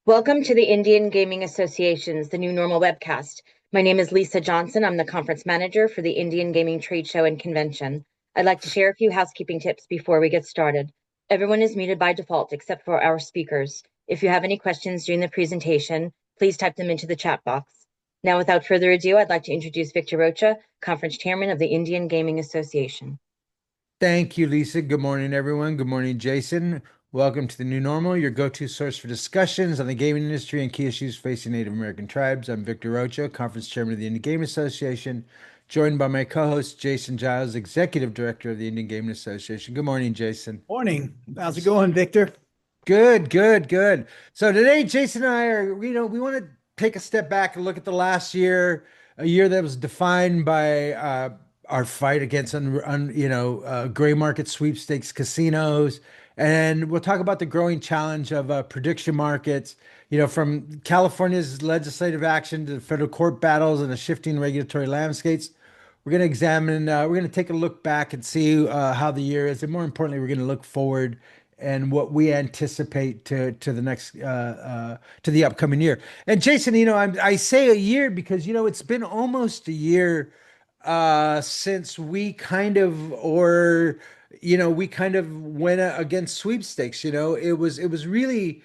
Welcome to the Indian Gaming Association's The New Normal webcast. My name is Lisa Johnson. I'm the conference manager for the Indian Gaming Trade Show and Convention. I'd like to share a few housekeeping tips before we get started. Everyone is muted by default except for our speakers. If you have any questions during the presentation, please type them into the chat box. Now, without further ado, I'd like to introduce Victor Rocha, conference chairman of the Indian Gaming Association. Thank you, Lisa. Good morning, everyone. Good morning, Jason. Welcome to the New Normal, your go-to source for discussions on the gaming industry and key issues facing Native American tribes. I'm Victor Rocha, Conference Chairman of the Indian Gaming Association, joined by my co-host, Jason Giles, Executive Director of the Indian Gaming Association. Good morning, Jason. Morning. How's it going, Victor? Good, good, good. So today, Jason and I are, we want to take a step back and look at the last year, a year that was defined by our fight against, gray market sweepstakes casinos. And we'll talk about the growing challenge of prediction markets, from California's legislative action to the federal court battles and the shifting regulatory landscapes. We're going to take a look back and see how the year is. And more importantly, we're going to look forward and what we anticipate to the next to the upcoming year. And Jason, I say a year because it's been almost a year since we kind of went against sweepstakes. It was really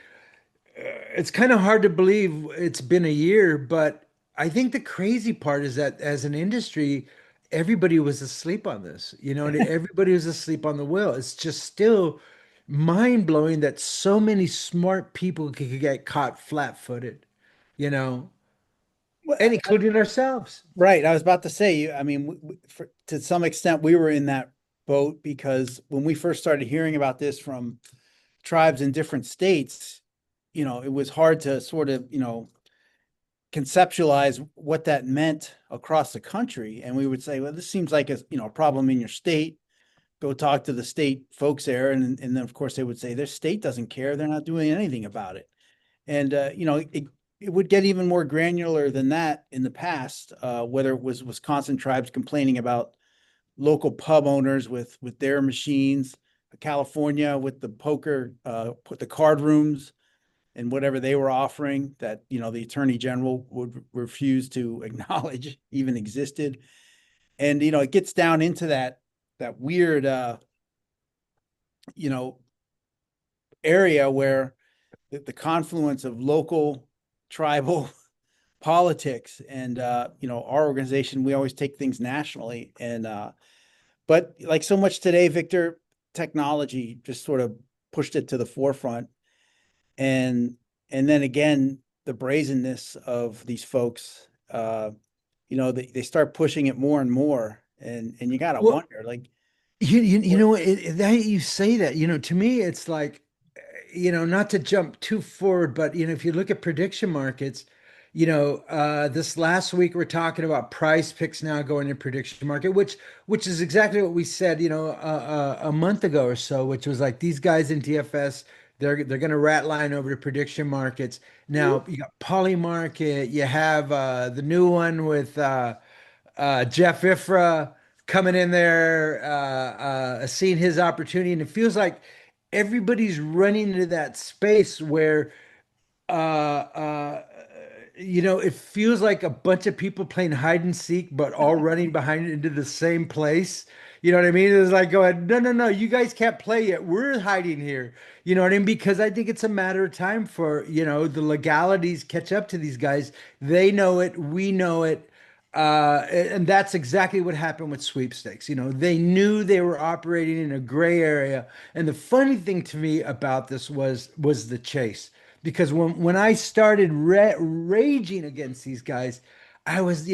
it's kind of hard to believe it's been a year, but I think the crazy part is that as an industry, everybody was asleep on this, and everybody was asleep on the wheel. It's just still mind blowing that so many smart people could get caught flat-footed, you know, Well, and including ourselves. right. I was about to say, I mean, to some extent, we were in that boat because when we first started hearing about this from tribes in different states, it was hard to sort of, conceptualize what that meant across the country. And we would say, well, this seems like a problem in your state. Go talk to the state folks there. And then, of course, they would say their state doesn't care. They're not doing anything about it. And it would get even more granular than that in the past, whether it was Wisconsin tribes complaining about local pub owners with their machines, California with the poker, put the card rooms and whatever they were offering that the attorney general would refuse to acknowledge even existed. And it gets down into that weird you know area where the confluence of local, tribal politics and our organization, we always take things nationally. And but like so much today, Victor, technology just sort of pushed it to the forefront. And then again, the brazenness of these folks, they start pushing it more and more. And you gotta Well, wonder, like, you what. know, that you say that, to me, it's like, not to jump too forward, but if you look at prediction markets, this last week we're talking about price picks now going in prediction market, which is exactly what we said, a month ago or so, which was like these guys in DFS, they're going to rat line over to prediction markets. Now you got Poly Market, you have the new one with Jeff Ifra coming in there, seeing his opportunity, and it feels like everybody's running into that space where uh, uh, it feels like a bunch of people playing hide and seek, but all running behind into the same place. You know what I mean? It's like going, no, no, no, you guys can't play yet. We're hiding here. You know what I mean? Because I think it's a matter of time for, the legalities catch up to these guys. They know it. We know it. And that's exactly what happened with sweepstakes. They knew they were operating in a gray area. And the funny thing to me about this was the chase. Because when I started raging against these guys, I was,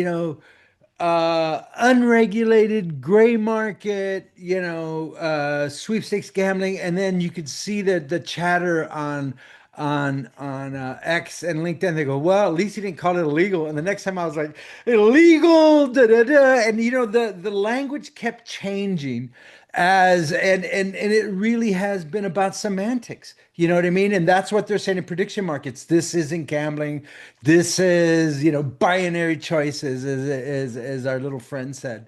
unregulated gray market, sweepstakes gambling, and then you could see the chatter on X and LinkedIn. They go, well, at least he didn't call it illegal. And the next time I was like, illegal, da da da, and the language kept changing and it really has been about semantics. You know what I mean? And that's what they're saying in prediction markets. This isn't gambling. This is, binary choices, as our little friend said.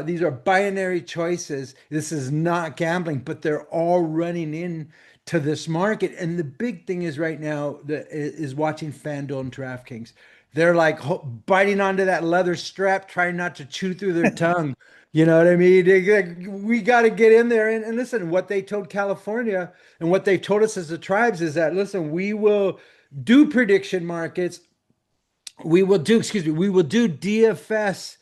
These are binary choices. This is not gambling, but they're all running in to this market. And the big thing is right now is watching FanDuel and DraftKings. They're like biting onto that leather strap, trying not to chew through their tongue. You know what I mean? We got to get in there and listen. What they told California and what they told us as the tribes is that listen, we will do prediction markets. We will do DFS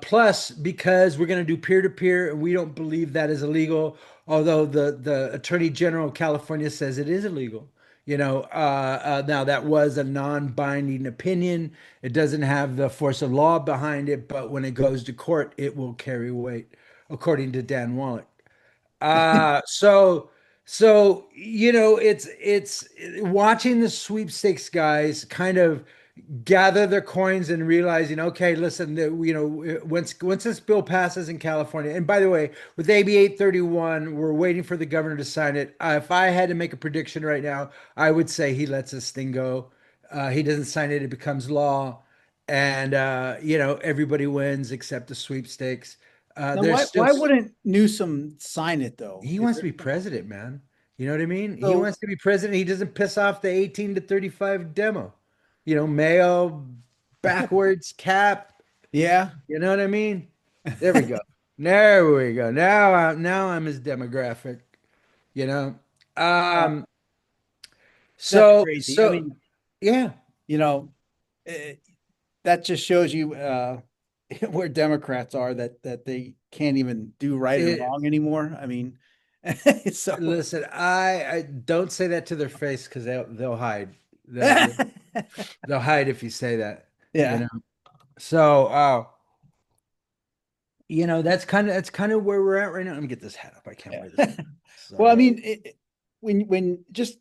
plus because we're going to do peer to peer, and we don't believe that is illegal. Although the Attorney General of California says it is illegal. Now that was a non-binding opinion. It doesn't have the force of law behind it, but when it goes to court, it will carry weight, according to Dan Wallach. Uh, so it's watching the sweepstakes guys kind of gather their coins and realizing, okay, listen, once this bill passes in California, and by the way, with AB 831, we're waiting for the governor to sign it. If I had to make a prediction right now, I would say he lets this thing go. He doesn't sign it, it becomes law, and everybody wins except the sweepstakes. Now, There's still why wouldn't Newsom sign it though? He Is wants to there be president, man. You know what I mean? He so wants to be president. He doesn't piss off the 18 to 35 demo. Mayo, backwards, cap. yeah. You know what I mean? There we go. There we go. Now I'm his demographic, you know. Uh, Um, that's so crazy. I so mean, yeah. you know, eh, that just shows you where Democrats are that they can't even do right and It, wrong anymore. I mean, so listen, I don't say that to their face because they'll hide. They'll hide if you say that, you yeah. know. So that's kind of where we're at right now. Let me get this hat up. I can't wear this. Well, I Sorry. mean, when just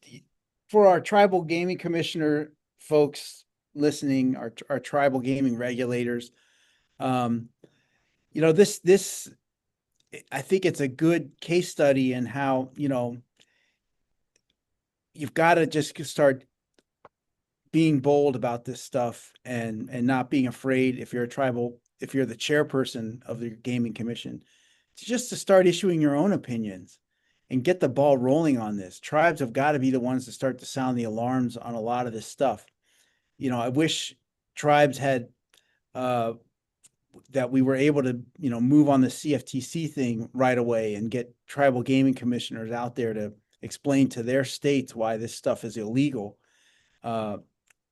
for our tribal gaming commissioner folks listening, our tribal gaming regulators, um, this I think it's a good case study in how you've got to just start being bold about this stuff and not being afraid if you're the chairperson of the gaming commission, just to start issuing your own opinions and get the ball rolling on this. Tribes have got to be the ones to start to sound the alarms on a lot of this stuff. I wish tribes had that we were able to, move on the CFTC thing right away and get tribal gaming commissioners out there to explain to their states why this stuff is illegal.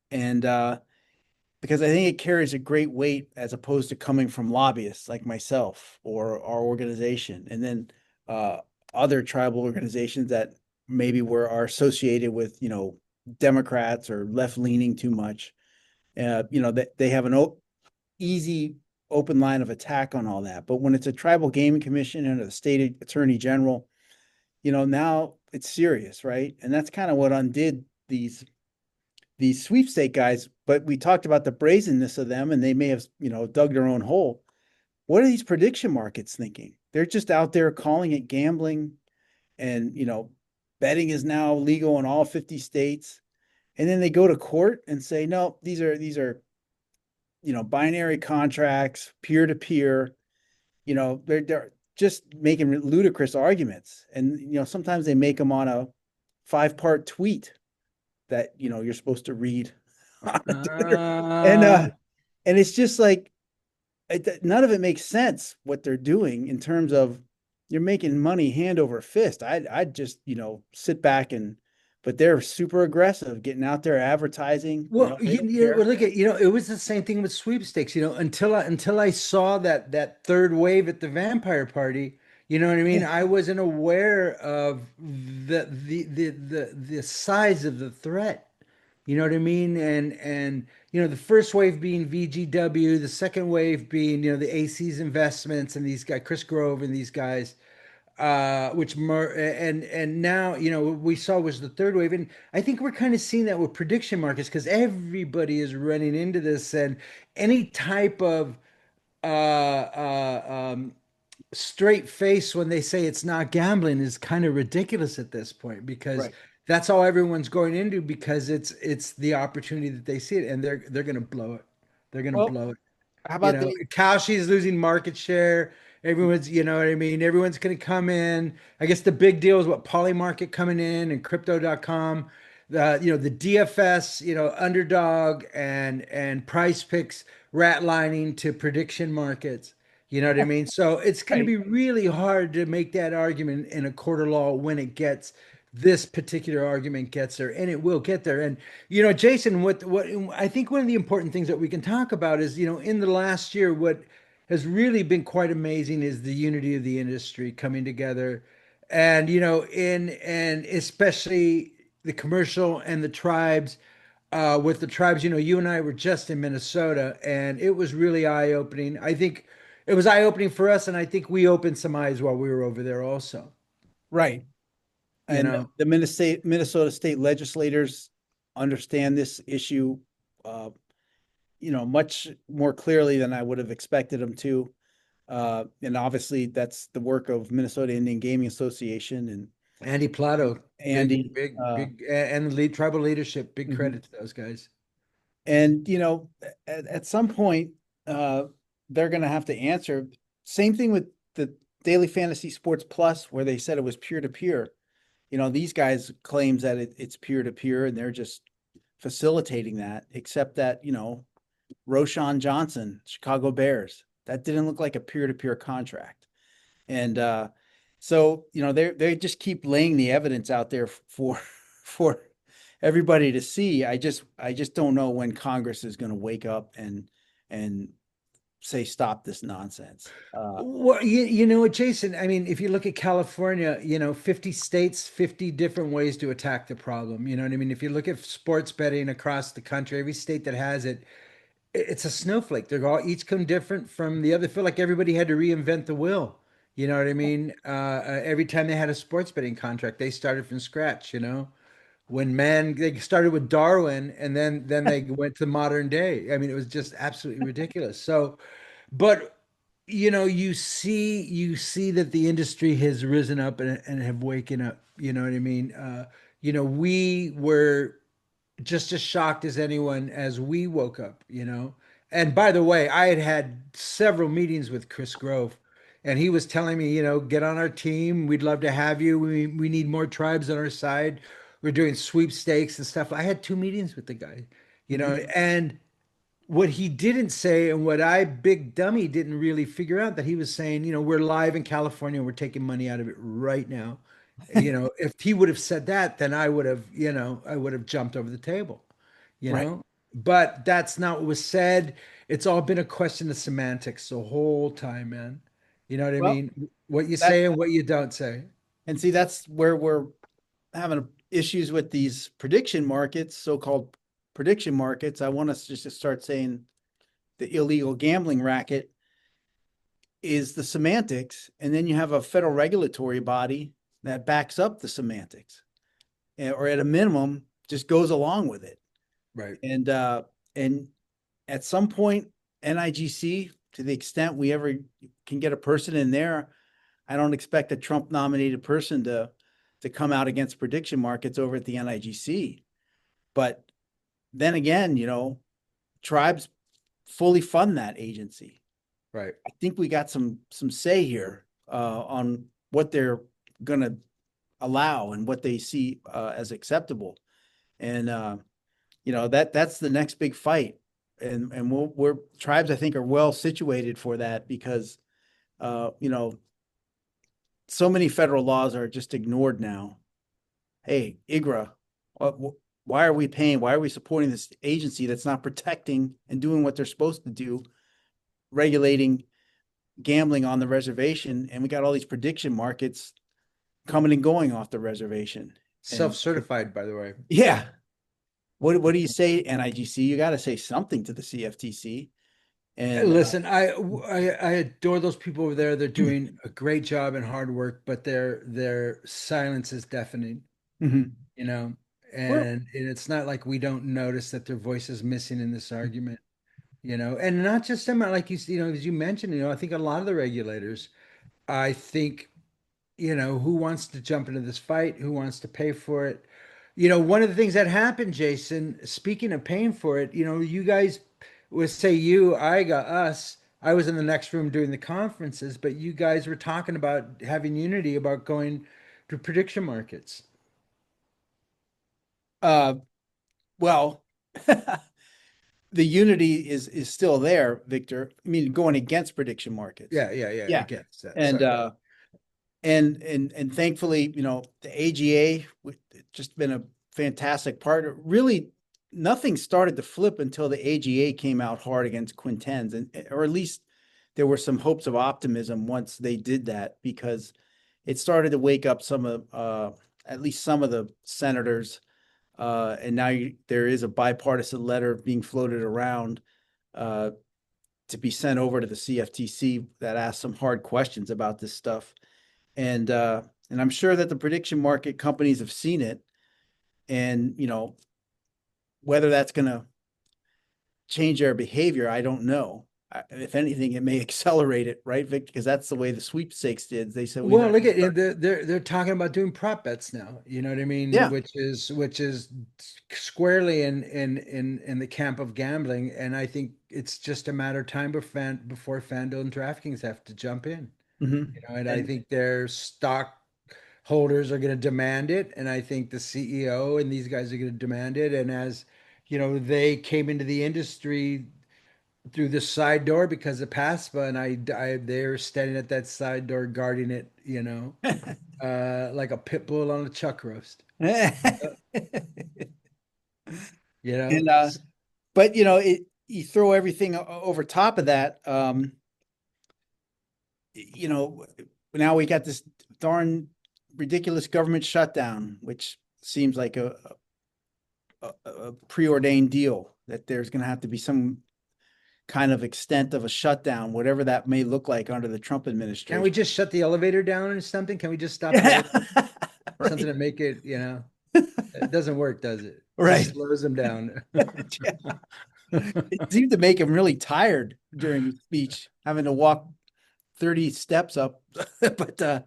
And Because I think it carries a great weight as opposed to coming from lobbyists like myself or our organization, and then other tribal organizations that maybe are associated with Democrats or left leaning too much. That they have an easy open line of attack on all that. But when it's a tribal gaming commission and a state attorney general, now it's serious, right? And that's kind of what undid these sweepstake guys. But we talked about the brazenness of them, and they may have, dug their own hole. What are these prediction markets thinking? They're just out there calling it gambling, and betting is now legal in all 50 states. And then they go to court and say, no, these are binary contracts, peer to peer. They're just making ludicrous arguments, and sometimes they make them on a 5-part tweet that you're supposed to read on a Twitter. and Uh, uh and it's just like none of it makes sense what they're doing in terms of you're making money hand over fist. I'd just sit back but they're super aggressive getting out there advertising. well, They don't care. look at it was the same thing with sweepstakes. Until I saw that third wave at the vampire party. You know what I mean? Yeah, I wasn't aware of the size of the threat. You know what I mean? And the first wave being VGW, the second wave being the AC's investments and these guys, Chris Grove and these guys, and now what we saw was the third wave, and I think we're kind of seeing that with prediction markets because everybody is running into this, and any type of straight face when they say it's not gambling is kind of ridiculous at this point because right. that's all everyone's going into because it's the opportunity that they see it and they're going to blow it. They're going to Well, blow it. how about Kalshi is losing market share. Everyone's, you know what I mean? Everyone's going to come in. I guess the big deal is what Polymarket coming in and crypto.com, the DFS, underdog and price picks rat lining to prediction markets. You know what I mean? So it's going to Right. be really hard to make that argument in a court of law when it gets this particular argument gets there, and it will get there. And Jason, what I think one of the important things that we can talk about is, in the last year, what has really been quite amazing is the unity of the industry coming together, and and especially the commercial and the tribes. With the tribes, you and I were just in Minnesota, and it was really eye-opening. I think it was eye-opening for us, and I think we opened some eyes while we were over there also. Right. You And know, the Minnesota state legislators understand this issue, uh, much more clearly than I would have expected them to. And obviously, that's the work of Minnesota Indian Gaming Association and Andy Plato, big, Andy. big, big, and the lead tribal leadership. Big Mhm. credit to those guys. And at some point, they're going to have to answer. Same thing with the Daily Fantasy Sports Plus, where they said it was peer to peer. These guys claims that it's peer to peer, and they're just facilitating that. Except that Roshan Johnson, Chicago Bears, that didn't look like a peer to peer contract, and so they just keep laying the evidence out there for for everybody to see. I just don't know when Congress is going to wake up and say stop this nonsense. Well, you know what, Jason? I mean, if you look at California, 50 states, 50 different ways to attack the problem. You know what I mean? If you look at sports betting across the country, every state that has it, it's a snowflake. They're all each come different from the other. I feel like everybody had to reinvent the wheel. You know what I mean? Every time they had a sports betting contract, they started from scratch, when man they started with Darwin and then they went to modern day. I mean, it was just absolutely ridiculous. So, but you see that the industry has risen up and have waken up. You know what I mean? We were just as shocked as anyone as we woke up. And by the way, I had had several meetings with Chris Grove, and he was telling me, get on our team. We'd love to have you. We need more tribes on our side. We're doing sweepstakes and stuff. I had two meetings with the guy, Mhm. and what he didn't say, and what I, big dummy, didn't really figure out, that he was saying, we're live in California and we're taking money out of it right now. If he would have said that, then I would have jumped over the table, you Right. know. But that's not what was said. It's all been a question of semantics the whole time, man. You know what I Well, mean? What you that say and what you don't say. and see that's where we're having issues with these prediction markets, so-called prediction markets. I want us just to start saying the illegal gambling racket is the semantics, and then you have a federal regulatory body that backs up the semantics, or at a minimum just goes along with it. Right. And at some point, NIGC, to the extent we ever can get a person in there, I don't expect a Trump nominated person to come out against prediction markets over at the NIGC. But then again, tribes fully fund that agency. Right. I think we got some say here on what they're going to allow and what they see as acceptable. And that's the next big fight. And we're tribes, I think, are well situated for that because so many federal laws are just ignored now. Hey, IGRA, why are we paying? Why are we supporting this agency that's not protecting and doing what they're supposed to do, regulating gambling on the reservation? And we got all these prediction markets coming and going off the reservation. And Self-certified, by the way. yeah, what do you say, NIGC? You got to say something to the CFTC. And Listen, I adore those people over there. They're doing a great job and hard work, but their silence is deafening, Mhm. you know. Well, And it's not like we don't notice that their voice is missing in this argument, and not just them, like as you mentioned, I think a lot of the regulators, I think, who wants to jump into this fight, who wants to pay for it. One of the things that happened, Jason, speaking of paying for it, you guys would say you, I got us. I was in the next room doing the conferences, but you guys were talking about having unity about going to prediction markets. Uh, well, the unity is still there, Victor. I mean, going against prediction markets. Yeah, I Yeah. guess that. And Sorry. and thankfully, the AGA just been a fantastic partner. Really, nothing started to flip until the AGA came out hard against Quintens, or at least there were some hopes of optimism once they did that, because it started to wake up some of at least some of the senators. And now there is a bipartisan letter being floated around uh, to be sent over to the CFTC that asks some hard questions about this stuff. And I'm sure that the prediction market companies have seen it, and whether that's going to change their behavior, I don't know. If anything, it may accelerate it, right, Vic? Because that's the way the sweepstakes did. They said we Well, better look at start. they're talking about doing prop bets now. You know what I mean? Yeah. Which is squarely in the camp of gambling, and I think it's just a matter of time before FanDuel and DraftKings have to jump in. Mhm. And I And think their stock holders are going to demand it, and I think the CEO and these guys are going to demand it. And as they came into the industry through the side door because of PASPA, and they're standing at that side door guarding it, like a pit bull on a chuck roast. You know, and but you throw everything over top of that. You know, now we got this darn ridiculous government shutdown, which seems like a preordained deal, that there's going to have to be some kind of extent of a shutdown, whatever that may look like under the Trump can we administration. just shut the elevator down or something? Can we just stop the Yeah, elevator? Something right, to make it, it doesn't work, does it? Just right. slows them down. Yeah. It seemed to make him really tired during his speech, having to walk 30 steps up. but uh,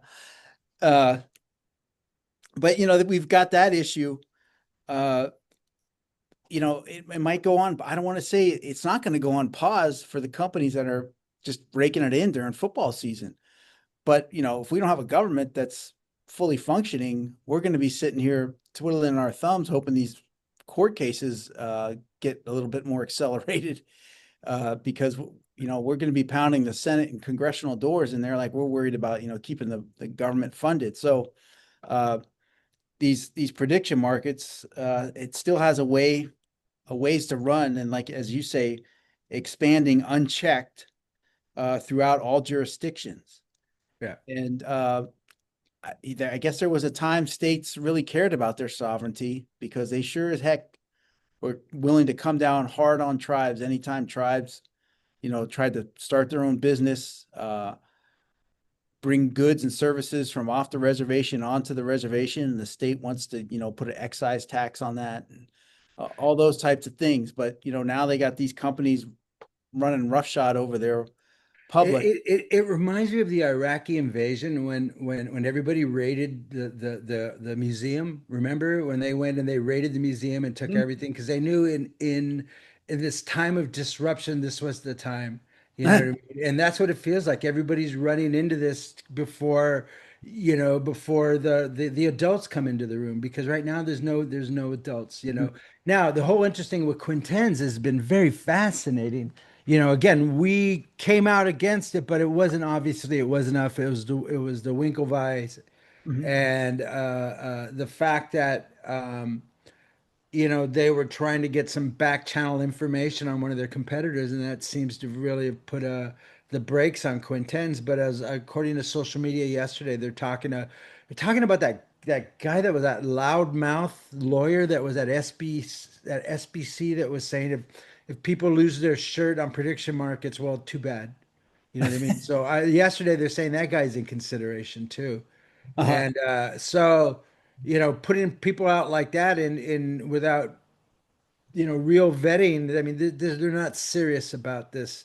but that we've got that issue. Uh, it might go on. I don't want to say it's not going to go on pause for the companies that are just raking it in during football season. But if we don't have a government that's fully functioning, we're going to be sitting here twiddling our thumbs, hoping these court cases get a little bit more accelerated, because we're going to be pounding the Senate and congressional doors, and they're like, we're worried about keeping the government funded. So these prediction markets, it still has a ways to run, and like as you say, expanding unchecked throughout all jurisdictions. Yeah. And I guess there was a time states really cared about their sovereignty, because they sure as heck were willing to come down hard on tribes anytime tribes, tried to start their own business, bring goods and services from off the reservation onto the reservation, and the state wants to, put an excise tax on that, and all those types of things. But now they got these companies running roughshod over their public. It reminds me of the Iraqi invasion when everybody raided the museum. Remember when they went and they raided the museum and took everything because they knew in this time of disruption, this was the time. You know what I mean? And that's what it feels like. Everybody's running into this before the adults come into the room, because right now there's no adults. Now the whole interesting with Quintens has been very fascinating. Again, we came out against it, but it wasn't enough. It was the Winklevi's Mhm. and the fact that they were trying to get some back channel information on one of their competitors, and that seems to really have put the brakes on Quintens. But as according to social media yesterday, they're talking about that guy that was that loudmouth lawyer that was at SBC that was saying if people lose their shirt on prediction markets, well, too bad. You know what I mean? So yesterday they're saying that guy's in consideration too. Uh-huh. And so, putting people out like that in without, real vetting, I mean, they're not serious about this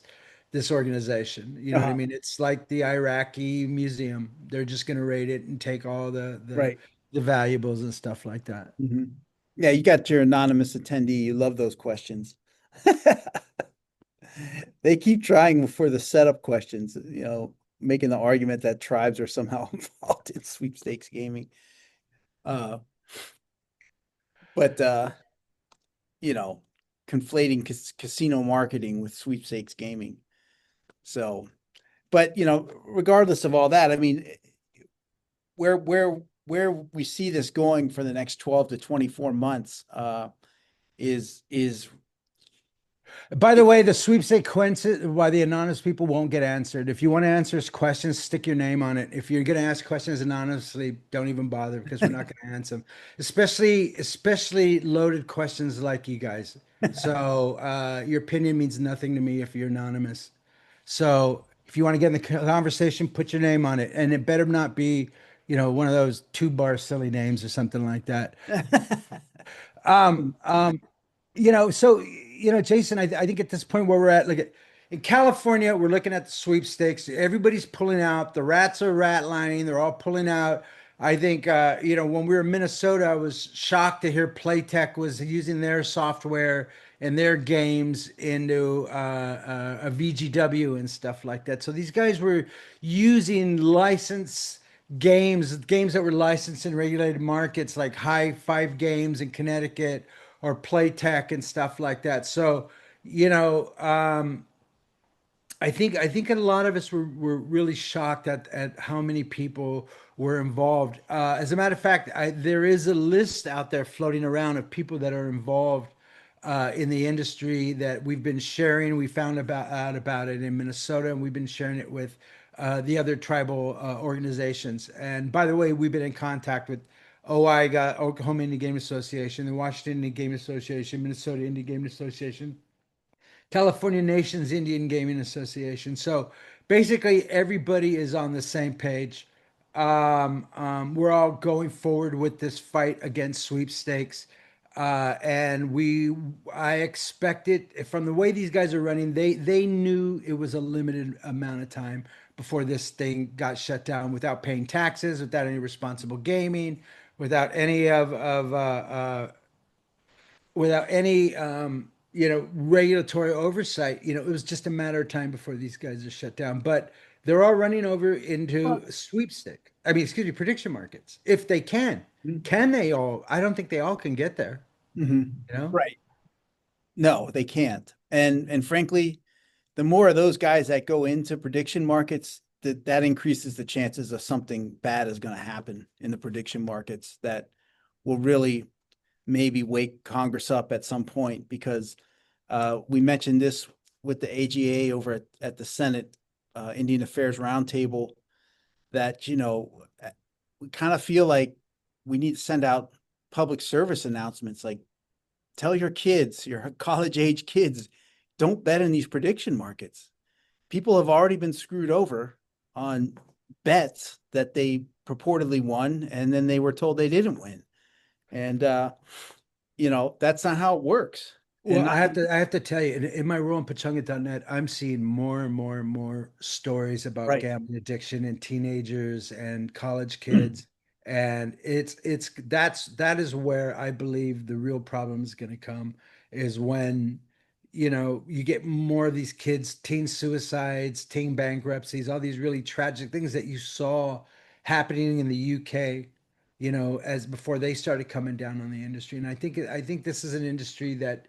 organization. You know what I Uh-huh. mean? It's like the Iraqi museum. They're just going to raid it and take all Right. the valuables and stuff like that. Mhm. Yeah, you got your anonymous attendee. You love those questions. They keep trying for the setup questions, making the argument that tribes are somehow involved in sweepstakes gaming. Uh, but you know, conflating casino marketing with sweepstakes gaming. So, but regardless of all that, I mean, where we see this going for the next 12 to 24 months is By the way, the sweepstakes questions why the anonymous people won't get answered. If you want to answer questions, stick your name on it. If you're going to ask questions anonymously, don't even bother because we're not going to answer them. Especially loaded questions like you guys. So your opinion means nothing to me if you're anonymous. So if you want to get in the conversation, put your name on it, and it better not be, one of those two bar silly names or something like that. Um, um, Jason, I think at this point where we're at, like in California, we're looking at the sweepstakes. Everybody's pulling out. The rats are ratlining. They're all pulling out. I think, when we were in Minnesota, I was shocked to hear Playtech was using their software and their games into a VGW and stuff like that. So these guys were using games that were licensed in regulated markets like High Five Games in Connecticut or Playtech and stuff like that. So, you know, um, I think a lot of us were really shocked at how many people were involved. As a matter of fact, there is a list out there floating around of people that are involved in the industry that we've been sharing. We found out about it in Minnesota, and we've been sharing it with the other tribal organizations. And by the way, we've been in contact with OIGA, Oklahoma Indian Game Association, the Washington Indian Game Association, Minnesota Indian Game Association, California Nations Indian Gaming Association. So basically, everybody is on the same page. We're all going forward with this fight against sweepstakes. I expect it from the way these guys are running. They knew it was a limited amount of time before this thing got shut down without paying taxes, without any responsible gaming, without any without any regulatory oversight. It was just a matter of time before these guys are shut down. But they're all running over into sweepstake. I mean, excuse me, prediction markets. If they can they all? I don't think they all can get there. Mhm. You know? Right. No, they can't. And frankly, the more of those guys that go into prediction markets, that increases the chances of something bad is going to happen in the prediction markets that will really maybe wake Congress up at some point, because we mentioned this with the AGA over at the Senate Indian Affairs Roundtable, that we kind of feel like we need to send out public service announcements, like tell your kids, your college age kids, don't bet in these prediction markets. People have already been screwed over on bets that they purportedly won, and then they were told they didn't win. And that's not how it works. And Well, not, I have to tell you, in my role in Pachunga.net, I'm seeing more and more and more stories about right. gambling addiction in teenagers and college kids. And that is where I believe the real problem is going to come, is when, you get more of these kids, teen suicides, teen bankruptcies, all these really tragic things that you saw happening in the UK, as before they started coming down on the industry. And I think this is an industry that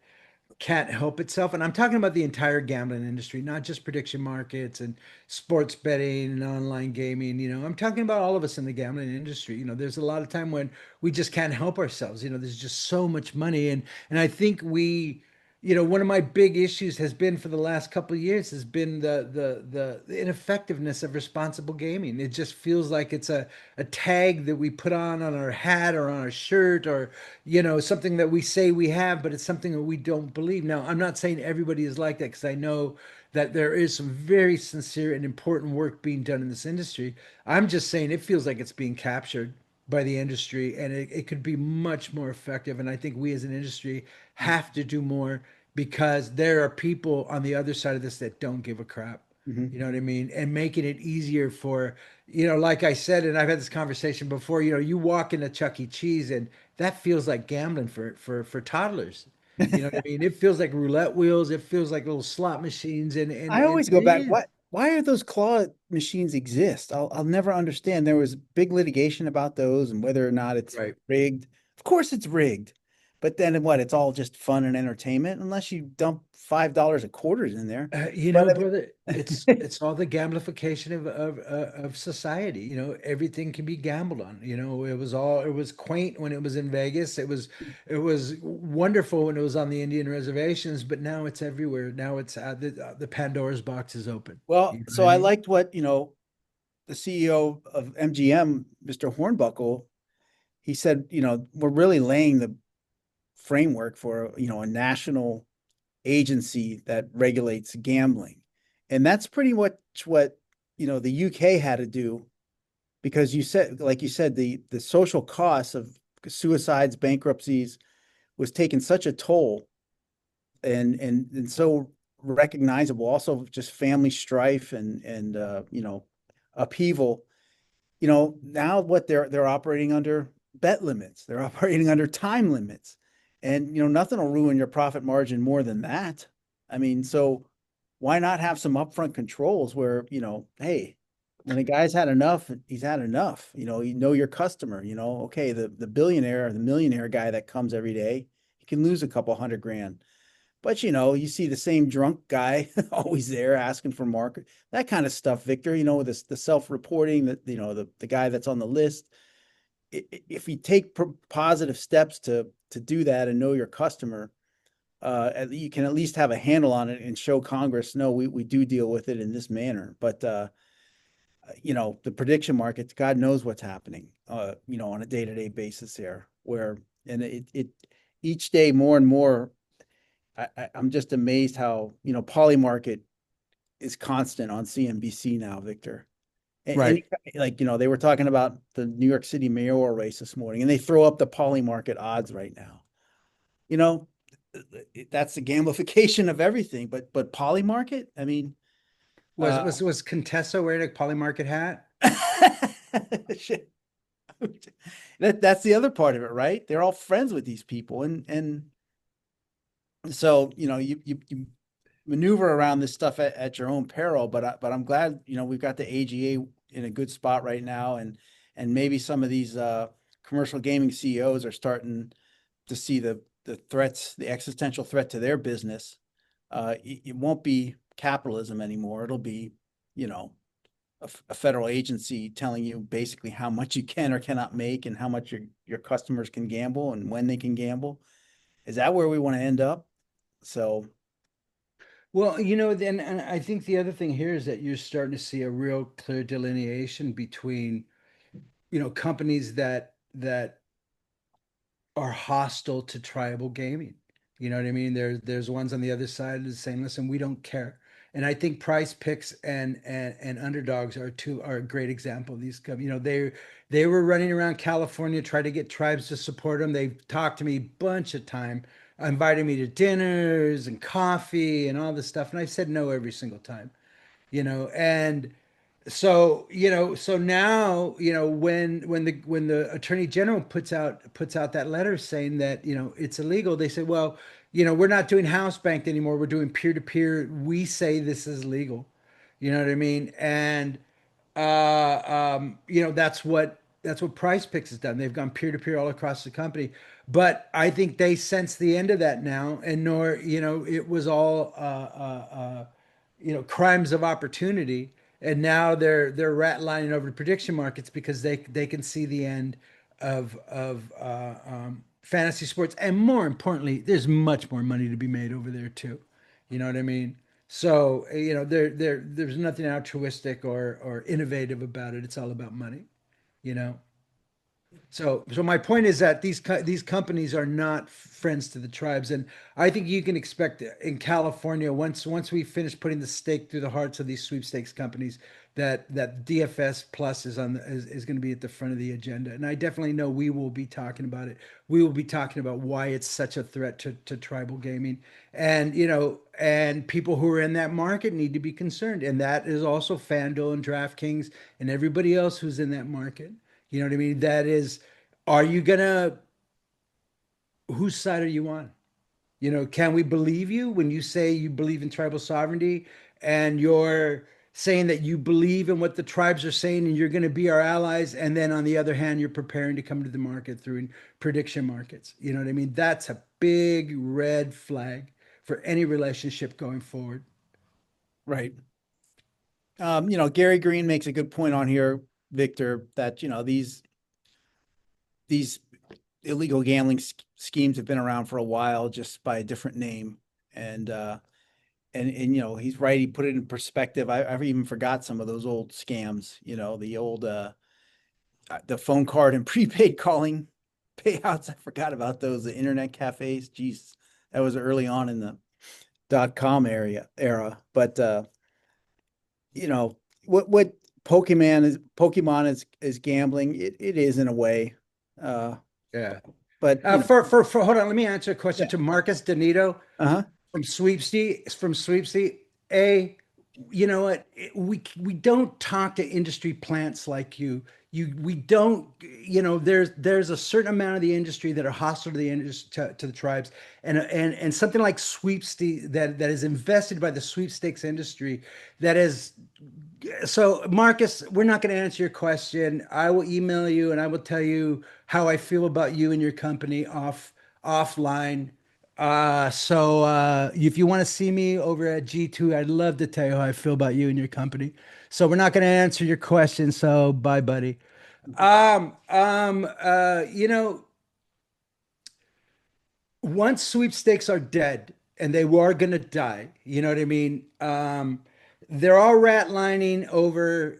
can't help itself. And I'm talking about the entire gambling industry, not just prediction markets and sports betting and online gaming. I'm talking about all of us in the gambling industry. There's a lot of time when we just can't help ourselves. There's just so much money. And I think one of my big issues has been for the last couple of years has been the ineffectiveness of responsible gaming. It just feels like it's a tag that we put on our hat or on our shirt, or something that we say we have, but it's something that we don't believe. Now, I'm not saying everybody is like that, because I know that there is some very sincere and important work being done in this industry. I'm just saying it feels like it's being captured by the industry, and it could be much more effective. And I think we as an industry have to do more, because there are people on the other side of this that don't give a crap. Mhm. You know what I mean? And making it easier for, like I said, and I've had this conversation before, you walk into Chuck E. Cheese and that feels like gambling for toddlers. You know what I mean? It feels like roulette wheels. It feels like little slot machines, and I and always it go back, is. why are those claw machines exist? I'll never understand. There was big litigation about those and whether or not it's Right. rigged. Of course it's rigged. But then what? It's all just fun and entertainment unless you dump $5 a quarters in there. But I Brother, mean, it's all the gamification of society. Everything can be gambled on. It was quaint when it was in Vegas. It was wonderful when it was on the Indian reservations, but now it's everywhere. Now it's the Pandora's box is open. You well, know what so I I mean? liked what, the CEO of MGM, Mr. Hornbuckle, he said, we're really laying the framework for, a national agency that regulates gambling. And that's pretty much what, the UK had to do because like you said, the social costs of suicides, bankruptcies was taking such a toll and so recognizable. Also, just family strife and upheaval. Now what they're operating under bet limits. They're operating under time limits. And nothing will ruin your profit margin more than that. I mean, so why not have some upfront controls where, hey, when a guy's had enough, he's had enough. You know your customer, okay, the billionaire or the millionaire guy that comes every day, he can lose a couple hundred grand. But you see the same drunk guy always there asking for market, that kind of stuff, Victor, the self-reporting that, the guy that's on the list. If you take positive steps to do that and know your customer, you can at least have a handle on it and show Congress, no, we do deal with it in this manner. But the prediction markets, God knows what's happening, on a day-to-day basis here, where and it each day more and more I'm just amazed how, Polymarket is constant on CNBC now, Victor. And Right. like, they were talking about the New York City mayoral race this morning, and they throw up the Polymarket odds right now. You know, that's the gamification of everything. But Polymarket, I mean, Was uh, was was Contessa wearing a Polly Market hat? shit. That's the other part of it, right? They're all friends with these people, and so you maneuver around this stuff at your own peril. But I'm glad we've got the AGA in a good spot right now, and maybe some of these commercial gaming CEOs are starting to see the threats, the existential threat to their business. It won't be capitalism anymore. It'll be a federal agency telling you basically how much you can or cannot make and how much your customers can gamble and when they can gamble. Is that where we want to end up? So Well, then and I think the other thing here is that you're starting to see a real clear delineation between, companies that are hostile to tribal gaming. You know what I mean? There's ones on the other side that saying, listen, we don't care. And I think Price Picks and Underdogs are a great example of these. They were running around California trying to get tribes to support them. They've talked to me a bunch of time, inviting me to dinners and coffee and all this stuff, and I said no every single time. And so now, when the attorney general puts out that letter saying that, it's illegal, they say, well, we're not doing house banked anymore. We're doing peer to peer. We say this is legal. You know what I mean? And that's what Price Picks has done. They've gone peer to peer all across the company. But I think they sense the end of that now, and nor it was all crimes of opportunity, and now they're rat lining over to prediction markets because they can see the end of fantasy sports, and more importantly, there's much more money to be made over there too. You know what I mean? So, there's nothing altruistic or innovative about it. It's all about money, you know. So my point is that these companies are not friends to the tribes, and I think you can expect in California, once we finish putting the stake through the hearts of these sweepstakes companies, that DFS plus is going to be at the front of the agenda, and I definitely know we will be talking about it. We will be talking about why it's such a threat to tribal gaming, and people who are in that market need to be concerned, and that is also FanDuel and DraftKings and everybody else who's in that market. You know what I mean? That is, are you gonna, whose side are you on? You know, can we believe you when you say you believe in tribal sovereignty and you're saying that you believe in what the tribes are saying and you're going to be our allies? And then on the other hand, you're preparing to come to the market through prediction markets. You know what I mean? That's a big red flag for any relationship going forward. Right. Gary Green makes a good point on here, Victor, that, these illegal gambling schemes have been around for a while, just by a different name. And he's right. He put it in perspective. I've even forgot some of those old scams, the old, the phone card and prepaid calling payouts. I forgot about those, the internet cafes. Geez, that was early on in the .com era. But, what Pokemon is gambling. It is in a way. Yeah. But For hold on, let me answer a question Yeah. to Marcus Donito uh-huh. from Sweepstakes. You know what? We don't talk to industry plants like you. We don't. There's a certain amount of the industry that are hostile to the industry, to the tribes, and something like Sweepstakes that is invested by the sweepstakes industry that is. So, Marcus, we're not going to answer your question. I will email you and I will tell you how I feel about you and your company offline. So if you want to see me over at G2, I'd love to tell you how I feel about you and your company. So we're not going to answer your question. So bye, buddy. Um, um, uh, you know, Once sweepstakes are dead and they were going to die, you know what I mean? They're all ratlining over.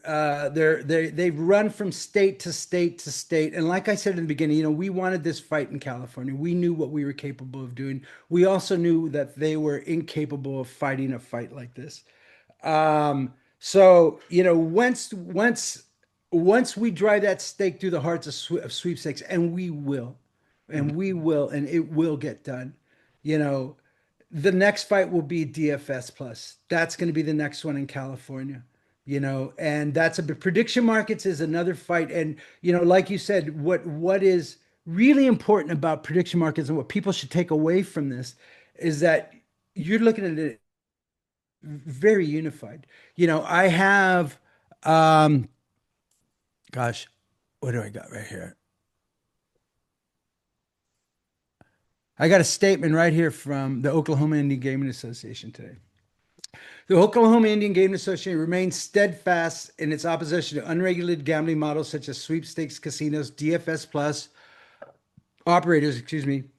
They've run from state to state to state, and like I said in the beginning, we wanted this fight in California. We knew what we were capable of doing. We also knew that they were incapable of fighting a fight like this. So once we drive that stake through the hearts of sweepstakes, and we will, and it will get done. You know, the next fight will be DFS plus. That's going to be the next one in California. And that's prediction markets is another fight. And like you said, what is really important about prediction markets and what people should take away from this is that you're looking at it very unified. I have, um, gosh, what do I got right here? I got a statement right here from the Oklahoma Indian Gaming Association today. The Oklahoma Indian Gaming Association remains steadfast in its opposition to unregulated gambling models such as sweepstakes casinos, DFS plus operators, and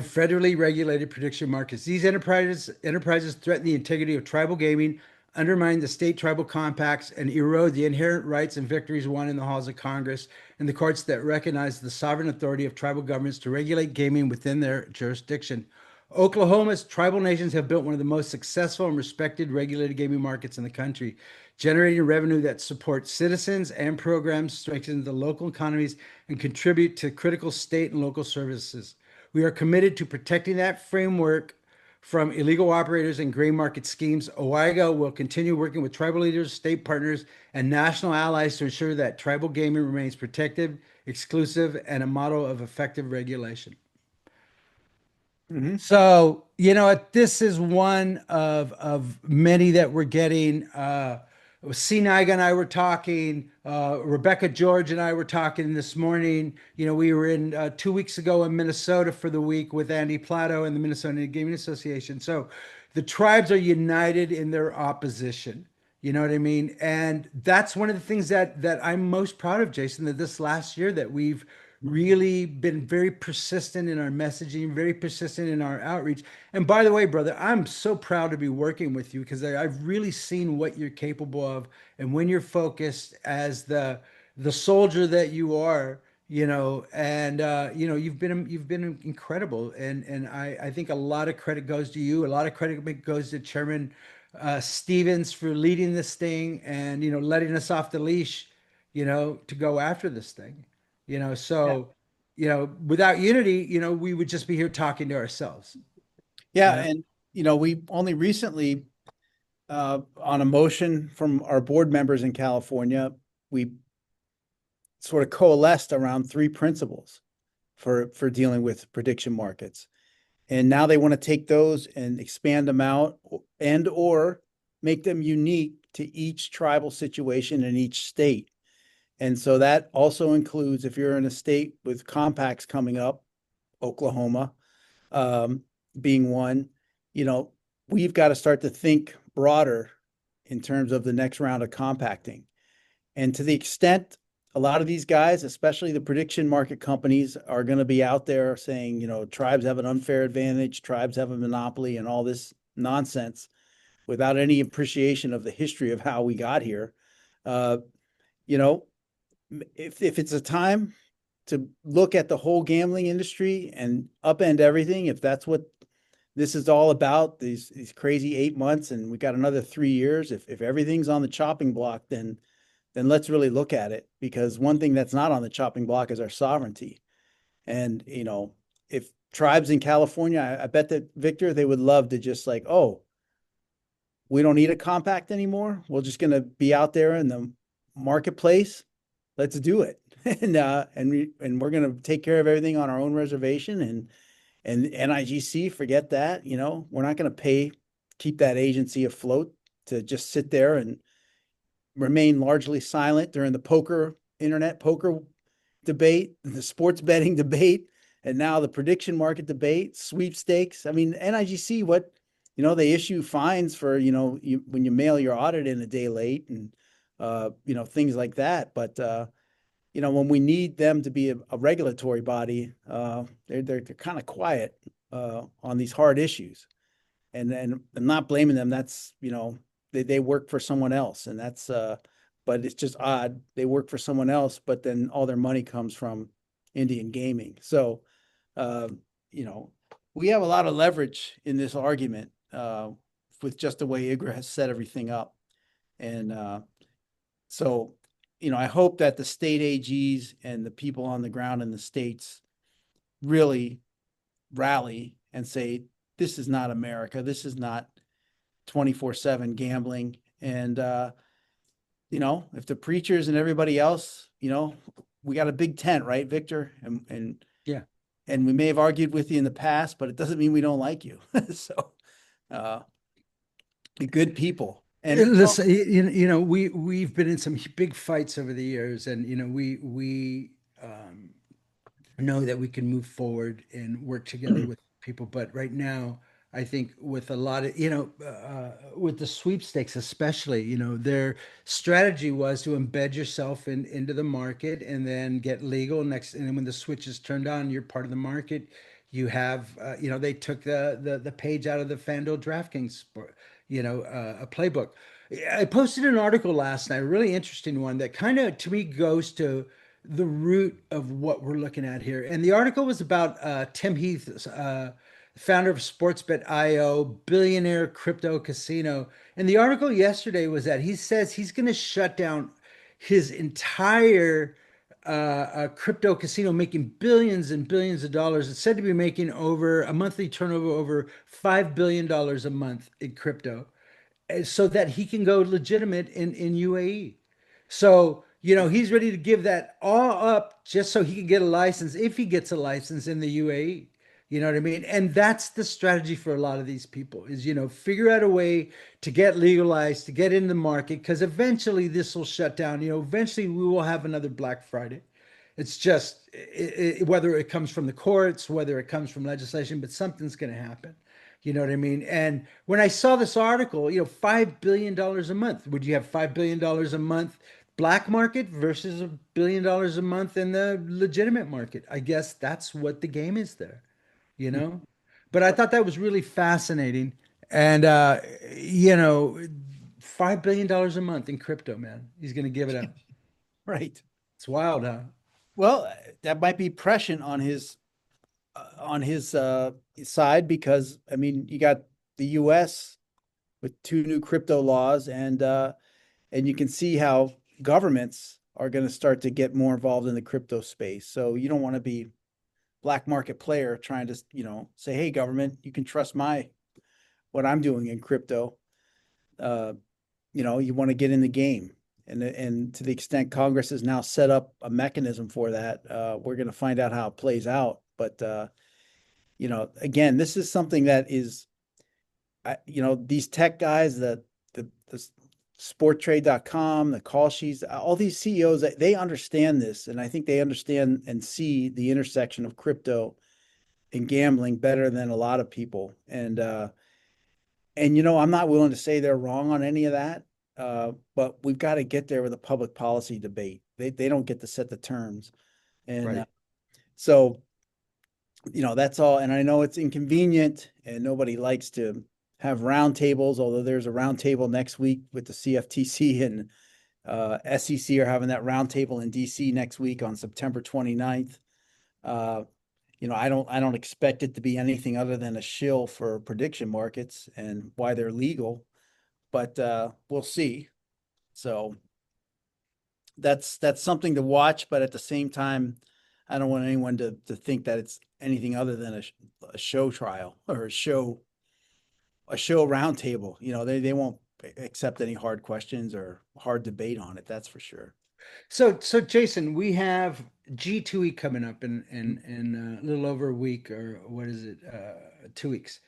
federally regulated prediction markets. These enterprises threaten the integrity of tribal gaming, undermine the state tribal compacts, and erode the inherent rights and victories won in the halls of Congress and the courts that recognize the sovereign authority of tribal governments to regulate gaming within their jurisdiction. Oklahoma's tribal nations have built one of the most successful and respected regulated gaming markets in the country, generating revenue that supports citizens and programs, strengthen the local economies, and contribute to critical state and local services. We are committed to protecting that framework from illegal operators and gray market schemes. OIGA will continue working with tribal leaders, state partners, and national allies to ensure that tribal gaming remains protected, exclusive, and a model of effective regulation. So, this is one of many that we're getting. Sinaga and I were talking. Rebecca George and I were talking this morning. We were in 2 weeks ago in Minnesota for the week with Andy Plato and the Minnesota Gaming Association. So the tribes are united in their opposition. You know what I mean? And that's one of the things that I'm most proud of, Jason, that this last year that we've really been very persistent in our messaging, very persistent in our outreach. And by the way, brother, I'm so proud to be working with you because I've really seen what you're capable of, and when you're focused as the soldier that you are, and you've been incredible, and I think a lot of credit goes to you. A lot of credit goes to Chairman Stevens for leading this thing and letting us off the leash, to go after this thing. Yeah. So, without unity, we would just be here talking to ourselves. Yeah. You know? And, we only recently, on a motion from our board members in California, we sort of coalesced around three principles for dealing with prediction markets. And now they want to take those and expand them out and or make them unique to each tribal situation in each state. And so that also includes if you're in a state with compacts coming up, Oklahoma, being one, you know, we've got to start to think broader in terms of the next round of compacting. And to the extent a lot of these guys, especially the prediction market companies, are going to be out there saying, you know, tribes have an unfair advantage, tribes have a monopoly, and all this nonsense without any appreciation of the history of how we got here. You know, if it's a time to look at the whole gambling industry and upend everything, if that's what this is all about, these crazy 8 months, and we got another 3 years, if everything's on the chopping block, then let's really look at it, because one thing that's not on the chopping block is our sovereignty. And, you know, if tribes in California, I bet that, Victor, they would love to just like, oh, we don't need a compact anymore. We're just going to be out there in the marketplace. Let's do it. And we're going to take care of everything on our own reservation. And NIGC, forget that. You know, we're not going to keep that agency afloat to just sit there and remain largely silent during the internet poker debate, the sports betting debate, and now the prediction market debate, sweepstakes. I mean, NIGC, they issue fines for, when you mail your audit in a day late and, things like that. But, when we need them to be a regulatory body, they're kind of quiet on these hard issues. And I'm not blaming them. That's, they work for someone else, and that's but it's just odd. They work for someone else, but then all their money comes from Indian gaming. So, we have a lot of leverage in this argument with just the way IGRA has set everything up. And so, I hope that the state AGs and the people on the ground in the states really rally and say, this is not America. This is not 24/7 gambling. And, if the preachers and everybody else, we got a big tent, right, Victor? And yeah, and we may have argued with you in the past, but it doesn't mean we don't like you. So, be good people. And listen, we've been in some big fights over the years, and we know that we can move forward and work together with people. But right now, I think with a lot of, with the sweepstakes, especially, their strategy was to embed yourself into the market and then get legal next. And then when the switch is turned on, you're part of the market. You have, they took the page out of the FanDuel DraftKings, a playbook. I posted an article last night, a really interesting one that kind of, to me, goes to the root of what we're looking at here. And the article was about Tim Heath, founder of Sportsbet.io, billionaire crypto casino. And the article yesterday was that he says he's going to shut down his entire crypto casino, making billions and billions of dollars. It's said to be making over a monthly turnover over $5 billion a month in crypto, so that he can go legitimate in UAE. So, he's ready to give that all up just so he can get a license, if he gets a license in the UAE. You know what I mean? And that's the strategy for a lot of these people is, figure out a way to get legalized, to get in the market, because eventually this will shut down. Eventually we will have another Black Friday. It's just whether it comes from the courts, whether it comes from legislation, but something's going to happen. You know what I mean? And when I saw this article, $5 billion a month, would you have $5 billion a month black market versus $1 billion a month in the legitimate market? I guess that's what the game is there, you know? But I thought that was really fascinating. And, $5 billion a month in crypto, man. He's going to give it up. right. It's wild, huh? Well, that might be prescient on his side, because I mean, you got the US with 2 new crypto laws, and you can see how governments are going to start to get more involved in the crypto space. So you don't want to be black market player trying to, say, hey, government, you can trust what I'm doing in crypto. You want to get in the game. And to the extent Congress has now set up a mechanism for that, we're going to find out how it plays out. But again, this is something that is, these tech guys, the sporttrade.com, the call sheets, all these CEOs, they understand this. And I think they understand and see the intersection of crypto and gambling better than a lot of people. And I'm not willing to say they're wrong on any of that. But we've got to get there with a public policy debate. They don't get to set the terms. And Right. so, that's all. And I know it's inconvenient and nobody likes to have roundtables, although there's a roundtable next week with the CFTC and SEC are having that roundtable in DC next week on September 29th. I don't expect it to be anything other than a shill for prediction markets and why they're legal, but we'll see. So that's something to watch, but at the same time, I don't want anyone to think that it's anything other than a show trial or a show roundtable. They won't accept any hard questions or hard debate on it. That's for sure. So Jason, we have G2E coming up in a little over a week, or what is it? 2 weeks.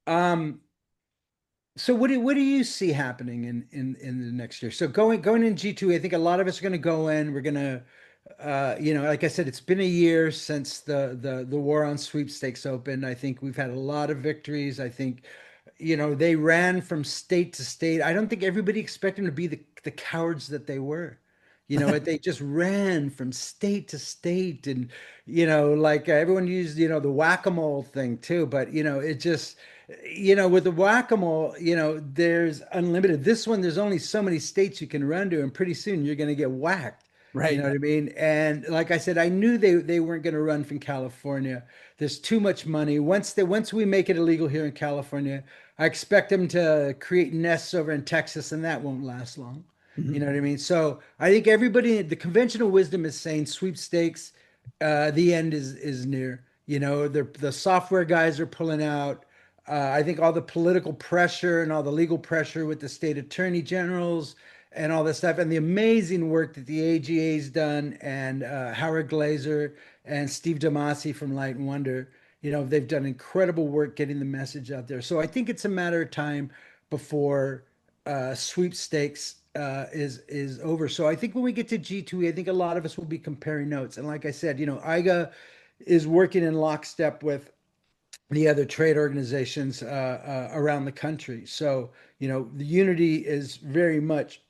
So what do you see happening in the next year? So going in G2E, I think a lot of us are going to go in. We're going to, like I said, it's been a year since the war on sweepstakes opened. I think we've had a lot of victories. I think, they ran from state to state. I don't think everybody expected them to be the cowards that they were. They just ran from state to state, and like everyone used, the whack-a-mole thing too. But it just, with the whack-a-mole, there's unlimited. This one, there's only so many states you can run to, and pretty soon you're going to get whacked. You Right. know what I mean? And like I said, I knew they weren't going to run from California. There's too much money. Once we make it illegal here in California, I expect them to create nests over in Texas, and that won't last long. You Mhm. know what I mean? So I think everybody, the conventional wisdom is saying sweepstakes, the end is near. The software guys are pulling out. I think all the political pressure and all the legal pressure with the state attorney generals and all this stuff, and the amazing work that the AGA's done, and Howard Glazer and Steve Damasi from Light and Wonder. They've done incredible work getting the message out there. So I think it's a matter of time before sweepstakes is over. So I think when we get to G2E, I think a lot of us will be comparing notes. And like I said, IGA is working in lockstep with the other trade organizations around the country. So, the unity is very much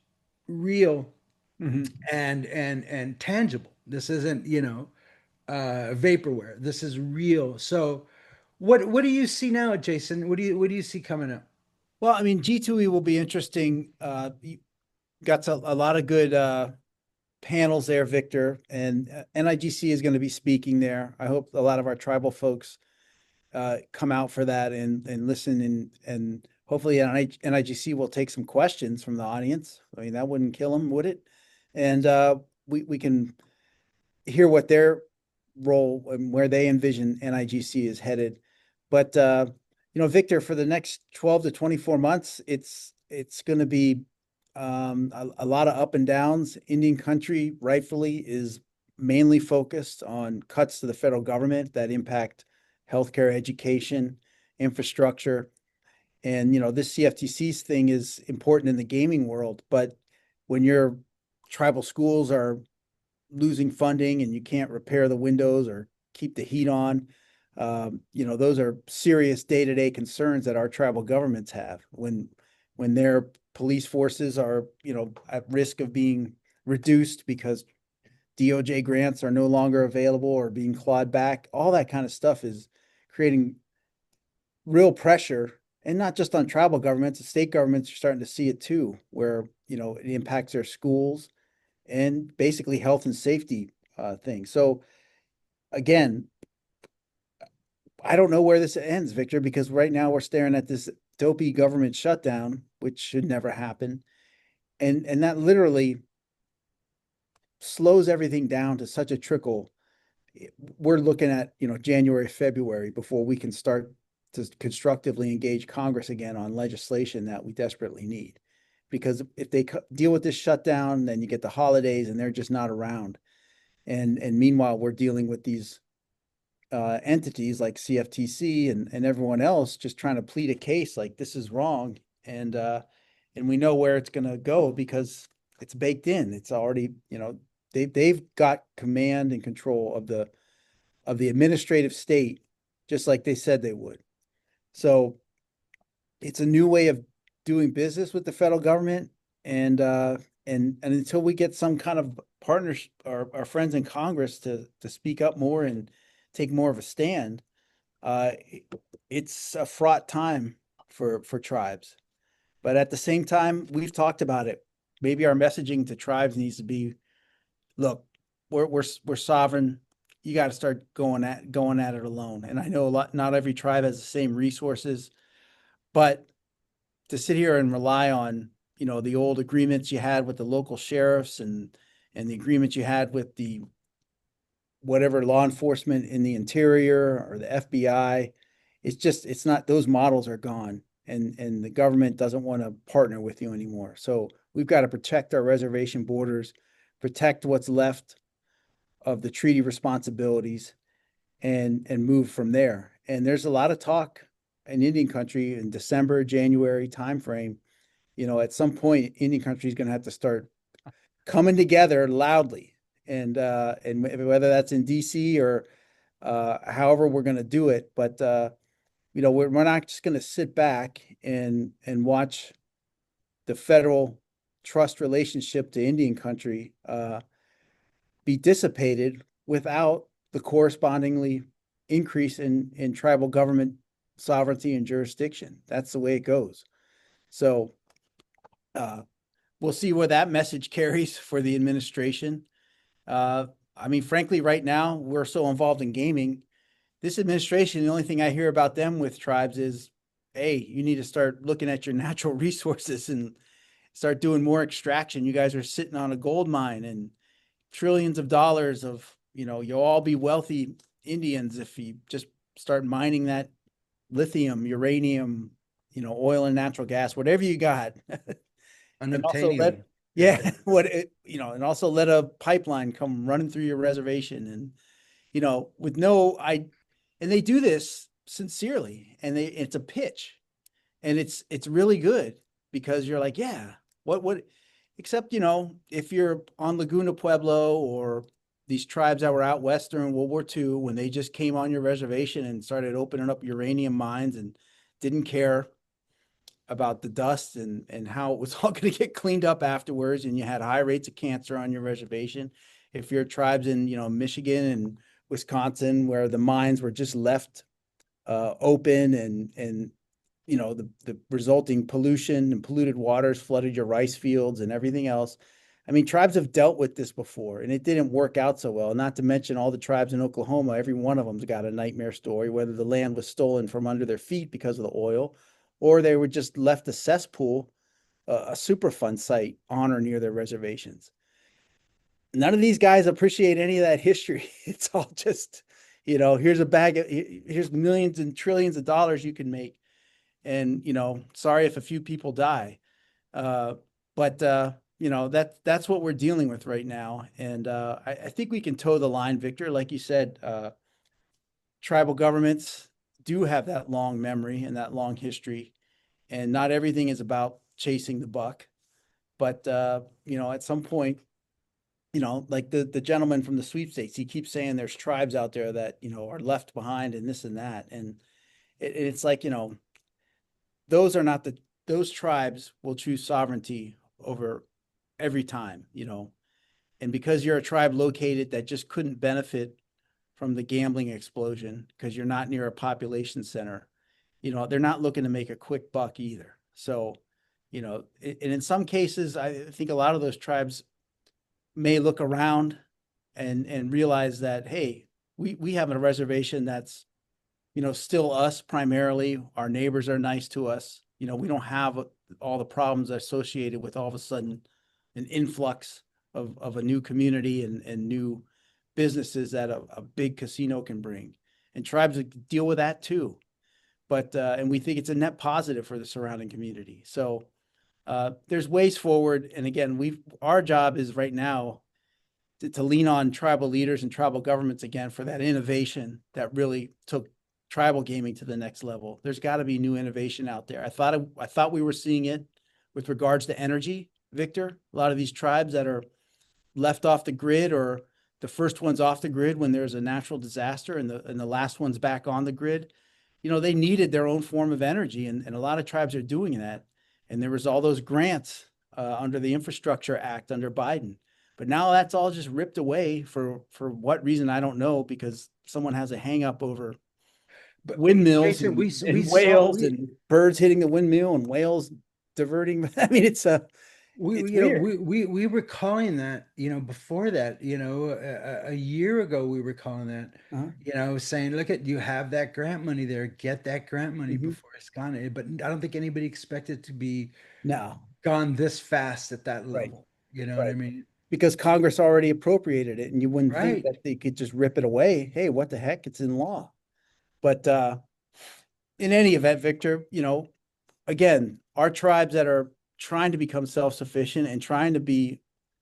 real Mhm. and tangible. This isn't, vaporware. This is real. So what do you see now, Jason? What do you see coming up? Well, I mean, G2E will be interesting. You got a lot of good panels there, Victor, and NIGC is going to be speaking there. I hope a lot of our tribal folks come out for that and listen, and hopefully NIGC will take some questions from the audience. I mean, that wouldn't kill them, would it? And we can hear what their role and where they envision NIGC is headed. But Victor, for the next 12 to 24 months, it's going to be a lot of up and downs. Indian country rightfully is mainly focused on cuts to the federal government that impact healthcare, education, infrastructure. And this CFTC's thing is important in the gaming world, but when your tribal schools are losing funding and you can't repair the windows or keep the heat on, those are serious day-to-day concerns that our tribal governments have when their police forces are, at risk of being reduced because DOJ grants are no longer available or being clawed back. All that kind of stuff is creating real pressure, and not just on tribal governments. The state governments are starting to see it too, where it impacts their schools and basically health and safety things. So again, I don't know where this ends, Victor, because right now we're staring at this dopey government shutdown, which should never happen, and that literally slows everything down to such a trickle. We're looking at January, February before we can start to constructively engage Congress again on legislation that we desperately need. Because if they deal with this shutdown, then you get the holidays and they're just not around. And meanwhile, we're dealing with these entities like CFTC and everyone else just trying to plead a case like this is wrong. And we know where it's going to go because it's baked in. It's already, they've got command and control of the administrative state, just like they said they would. So it's a new way of doing business with the federal government. And until we get some kind of partners, our friends in Congress to speak up more and take more of a stand, it's a fraught time for tribes. But at the same time, we've talked about it. Maybe our messaging to tribes needs to be, look, we're sovereign. You got to start going at it alone. And I know not every tribe has the same resources, but to sit here and rely on, the old agreements you had with the local sheriffs and the agreements you had with the whatever law enforcement in the interior or the FBI, it's not, those models are gone, and the government doesn't want to partner with you anymore. So we've got to protect our reservation borders, protect what's left of the treaty responsibilities, and move from there. And there's a lot of talk in Indian country in December, January timeframe. At some point, Indian country is going to have to start coming together loudly, and whether that's in DC or however we're going to do it. But we're not just going to sit back and watch the federal trust relationship to Indian country be dissipated without the correspondingly increase in tribal government sovereignty and jurisdiction. That's the way it goes. So we'll see where that message carries for the administration. Frankly, right now, we're so involved in gaming. This administration, the only thing I hear about them with tribes is, hey, you need to start looking at your natural resources and start doing more extraction. You guys are sitting on a gold mine and trillions of dollars of, you'll all be wealthy Indians if you just start mining that lithium, uranium, oil and natural gas, whatever you got. And also let, and also let a pipeline come running through your reservation, and, and they do this sincerely, and it's a pitch, and it's really good because you're like, yeah, what, except, if you're on Laguna Pueblo or these tribes that were out west during World War II, when they just came on your reservation and started opening up uranium mines and didn't care about the dust and how it was all going to get cleaned up afterwards, and you had high rates of cancer on your reservation. If your tribes in, Michigan and Wisconsin, where the mines were just left open, and the resulting pollution and polluted waters flooded your rice fields and everything else. Tribes have dealt with this before, and it didn't work out so well. Not to mention all the tribes in Oklahoma, every one of them's got a nightmare story, whether the land was stolen from under their feet because of the oil, or they were just left a cesspool, a Superfund site on or near their reservations. None of these guys appreciate any of that history. It's all just, here's a bag of, here's millions and trillions of dollars you can make. And, sorry if a few people die. But that's what we're dealing with right now. And I think we can toe the line, Victor. Like you said, tribal governments do have that long memory and that long history, and not everything is about chasing the buck. But at some point, like the gentleman from the Sweepstakes, he keeps saying there's tribes out there that are left behind and this and that, and it's like, those tribes will choose sovereignty over every time, and because you're a tribe located that just couldn't benefit from the gambling explosion because you're not near a population center, they're not looking to make a quick buck either. So, and in some cases, I think a lot of those tribes may look around and realize that, hey, we have a reservation that's, still us primarily. Our neighbors are nice to us. We don't have all the problems associated with all of a sudden an influx of a new community and new businesses that a big casino can bring. And tribes deal with that too. But, and we think it's a net positive for the surrounding community. So there's ways forward. And again, our job is right now to lean on tribal leaders and tribal governments again for that innovation that really took tribal gaming to the next level. There's got to be new innovation out there. I thought we were seeing it with regards to energy, Victor. A lot of these tribes that are left off the grid, or the first one's off the grid when there's a natural disaster, and the last one's back on the grid. They needed their own form of energy, and a lot of tribes are doing that. And there was all those grants under the Infrastructure Act under Biden. But now that's all just ripped away for what reason, I don't know, because someone has a hang up over windmills Jason, and whales and birds hitting the windmill and whales diverting. I mean, it's weird. We were calling that, before that, a year ago, we were calling that, saying, look you have that grant money there, get that grant money before it's gone. But I don't think anybody expected it to be gone this fast at that level. You know what I mean? Because Congress already appropriated it, and you wouldn't think that they could just rip it away. Hey, what the heck? It's in law. But in any event, Victor, again, our tribes that are trying to become self-sufficient and trying to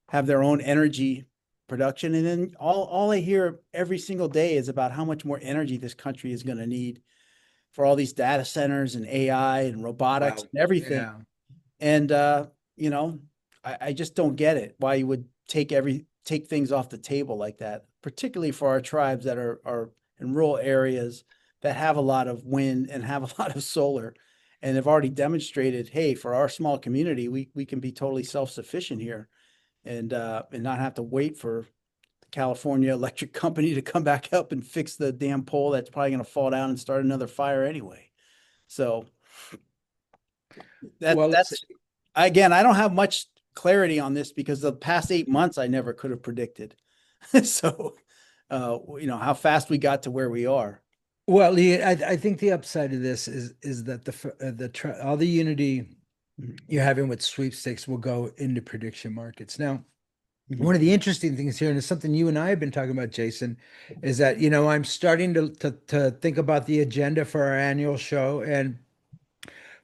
have their own energy production. And then all I hear every single day is about how much more energy this country is going to need for all these data centers and AI and robotics and everything. Yeah. And, I just don't get it, why you would take things off the table like that, particularly for our tribes that are in rural areas that have a lot of wind and have a lot of solar, and have already demonstrated, hey, for our small community, we can be totally self-sufficient here, and not have to wait for the California Electric Company to come back up and fix the damn pole that's probably going to fall down and start another fire anyway. So that's again, I don't have much clarity on this because the past 8 months I never could have predicted. So, how fast we got to where we are. Well, Lee, I think the upside of this is that all the unity you're having with sweepstakes will go into prediction markets. Now, one of the interesting things here, and it's something you and I have been talking about, Jason, is that, I'm starting to think about the agenda for our annual show, and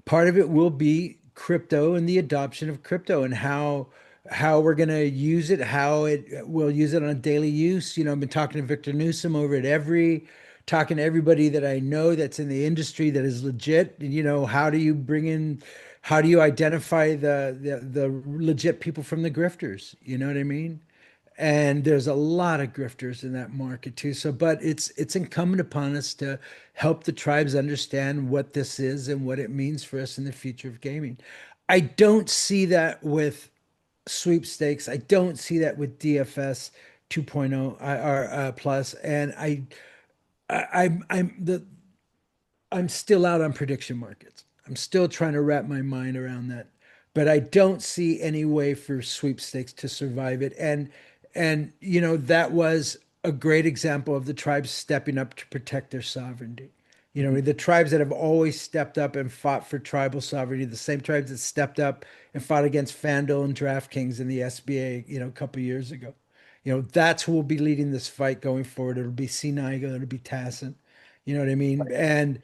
part of it will be crypto and the adoption of crypto and how we're going to use it, how we'll use it on a daily use. I've been talking to Victor Newsom over at talking to everybody that I know that's in the industry that is legit. And, how do you identify the legit people from the grifters? You know what I mean? And there's a lot of grifters in that market too. So, but it's incumbent upon us to help the tribes understand what this is and what it means for us in the future of gaming. I don't see that with sweepstakes. I don't see that with DFS 2.0 or plus. And I'm still out on prediction markets. I'm still trying to wrap my mind around that, but I don't see any way for sweepstakes to survive it. And that was a great example of the tribes stepping up to protect their sovereignty. The tribes that have always stepped up and fought for tribal sovereignty, the same tribes that stepped up and fought against FanDuel and DraftKings in the SBA, a couple of years ago. That's who will be leading this fight going forward. It'll be Sinigo, it'll be Tassin. You know what I mean? And,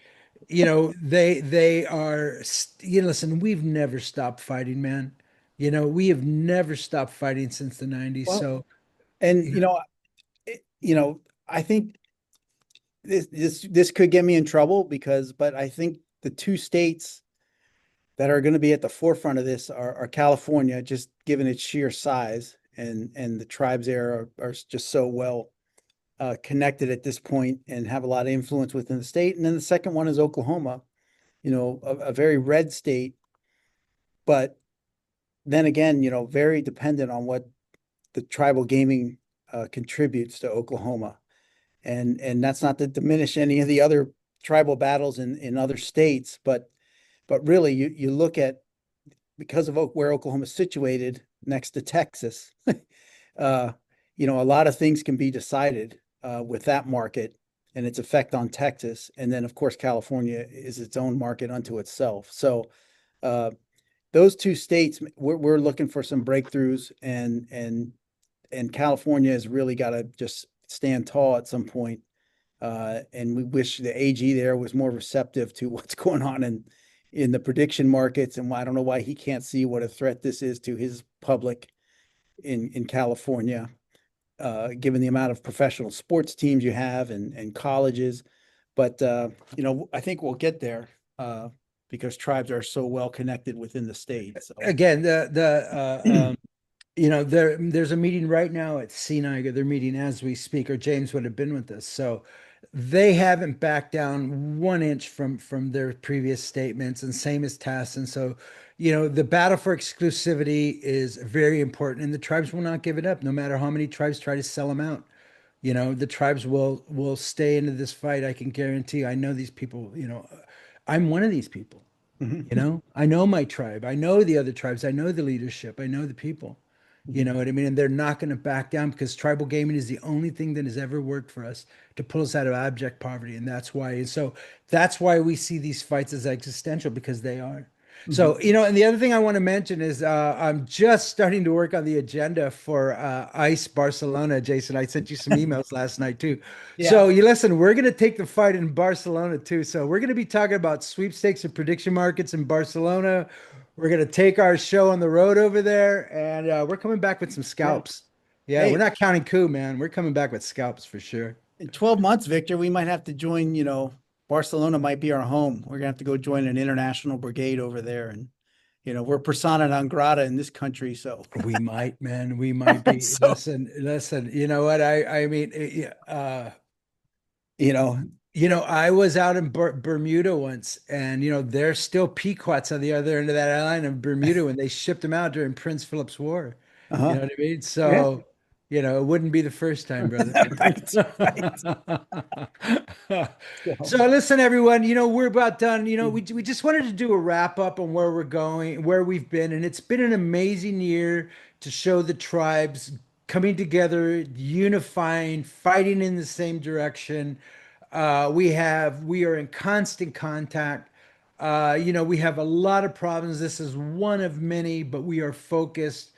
they are, listen, we've never stopped fighting, man. We have never stopped fighting since the 90s. Well, so, and, I think this could get me in trouble but I think the two states that are going to be at the forefront of this are California, just given its sheer size, and the tribes there are just so well connected at this point and have a lot of influence within the state. And then the second one is Oklahoma, a very red state, but then again, very dependent on what the tribal gaming contributes to Oklahoma. And that's not to diminish any of the other tribal battles in other states, but really you look at, because of where Oklahoma is situated next to Texas, a lot of things can be decided with that market and its effect on Texas. And then of course, California is its own market unto itself. So those two states, we're looking for some breakthroughs, and California has really got to just stand tall at some point. And we wish the AG there was more receptive to what's going on in the prediction markets. And I don't know why he can't see what a threat this is to his public in California. given the amount of professional sports teams you have and colleges. But I think we'll get there because tribes are so well connected within the state. So Again, there's a meeting right now at CNIGA. They're meeting as we speak, or James would have been with us. So they haven't backed down 1 inch from their previous statements, and same as TAS. And so, the battle for exclusivity is very important, and the tribes will not give it up, no matter how many tribes try to sell them out. The tribes will stay into this fight. I can guarantee. I know these people. I'm one of these people. I know my tribe. I know the other tribes. I know the leadership. I know the people. You know what I mean? And they're not going to back down because tribal gaming is the only thing that has ever worked for us to pull us out of abject poverty. And that's why. And so that's why we see these fights as existential, because they are. So, and the other thing I want to mention is I'm just starting to work on the agenda for ICE Barcelona. Jason, I sent you some emails last night too. Yeah. So you listen, we're going to take the fight in Barcelona too. So we're going to be talking about sweepstakes and prediction markets in Barcelona. We're going to take our show on the road over there, and we're coming back with some scalps. Yeah, Hey. we're not counting coup, man. We're coming back with scalps for sure. In 12 months, Victor, we might have to join, Barcelona might be our home. We're gonna have to go join an international brigade over there. And, we're persona non grata in this country. So We might, man. We might be. So- Listen. You know what? I mean, you know, I was out in Bermuda once, and there's still Pequots on the other end of that island of Bermuda when they shipped them out during Prince Philip's War. You know what I mean? So, it wouldn't be the first time, brother. So listen, everyone, we're about done. We just wanted to do a wrap up on where we're going, where we've been, and it's been an amazing year to show the tribes coming together, unifying, fighting in the same direction. We are in constant contact. We have a lot of problems. This is one of many, but we are focused.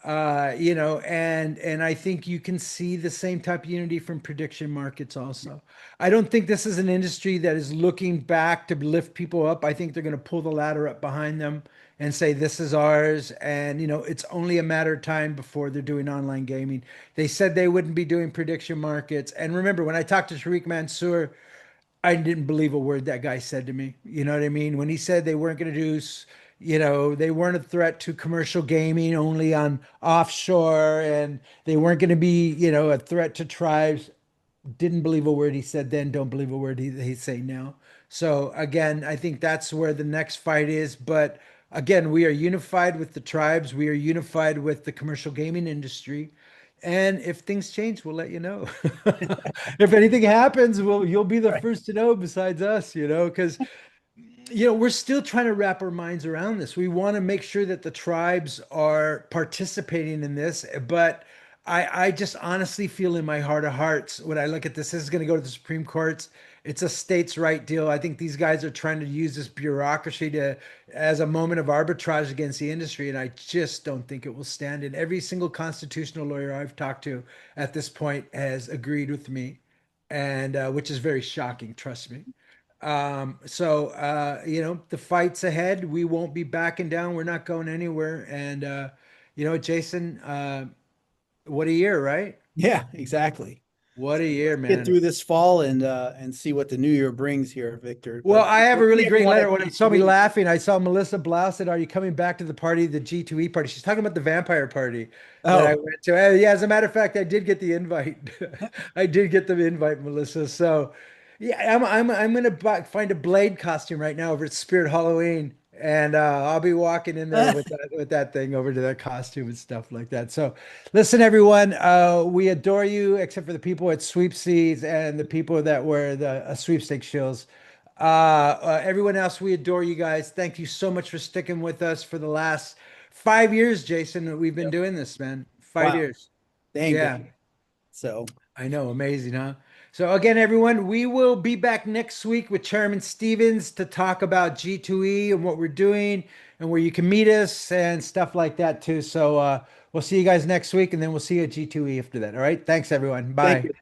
And I think you can see the same type of unity from prediction markets also. I don't think this is an industry that is looking back to lift people up. I think they're going to pull the ladder up behind them and say, this is ours. And, it's only a matter of time before they're doing online gaming. They said they wouldn't be doing prediction markets. And remember, when I talked to Tariq Mansour, I didn't believe a word that guy said to me. You know what I mean? When he said they weren't going to do, they weren't a threat to commercial gaming, only on offshore, and they weren't going to be, a threat to tribes. Didn't believe a word he said then, don't believe a word he's saying now. So again, I think that's where the next fight is. But again, we are unified with the tribes. We are unified with the commercial gaming industry. And if things change, we'll let you know. If anything happens, you'll be the first to know besides us, because we're still trying to wrap our minds around this. We want to make sure that the tribes are participating in this, but I just honestly feel in my heart of hearts when I look at this is going to go to the Supreme Courts. It's a states' right deal. I think these guys are trying to use this bureaucracy as a moment of arbitrage against the industry, and I just don't think it will stand. And every single constitutional lawyer I've talked to at this point has agreed with me, and which is very shocking. Trust me. The fight's ahead. We won't be backing down. We're not going anywhere. And Jason, what a year, right? Yeah, exactly. What a year, Get man. through this fall and see what the new year brings here, Victor. Well, But I have a really we great wanna letter. When I keep saw me moving. laughing, I saw Melissa Blau said, "Are you coming back to the party, the G2E party?" She's talking about the vampire party that I Oh, went to. Yeah, as a matter of fact, I did get the invite. I did get the invite, Melissa. So, yeah, I'm gonna find a Blade costume right now over at Spirit Halloween, and I'll be walking in there with that thing over to that costume and stuff like that. So, listen, everyone, we adore you, except for the people at Sweepstakes and the people that wear the sweepstakes shills. Everyone else, we adore you guys. Thank you so much for sticking with us for the last 5 years, Jason. That we've been doing this, man. Five wow. years. Dang. Yeah, Victor. So I know. Amazing, huh? So again, everyone, we will be back next week with Chairman Stevens to talk about G2E and what we're doing and where you can meet us and stuff like that too. So we'll see you guys next week, and then we'll see you at G2E after that. All right. Thanks, everyone. thank Bye. you.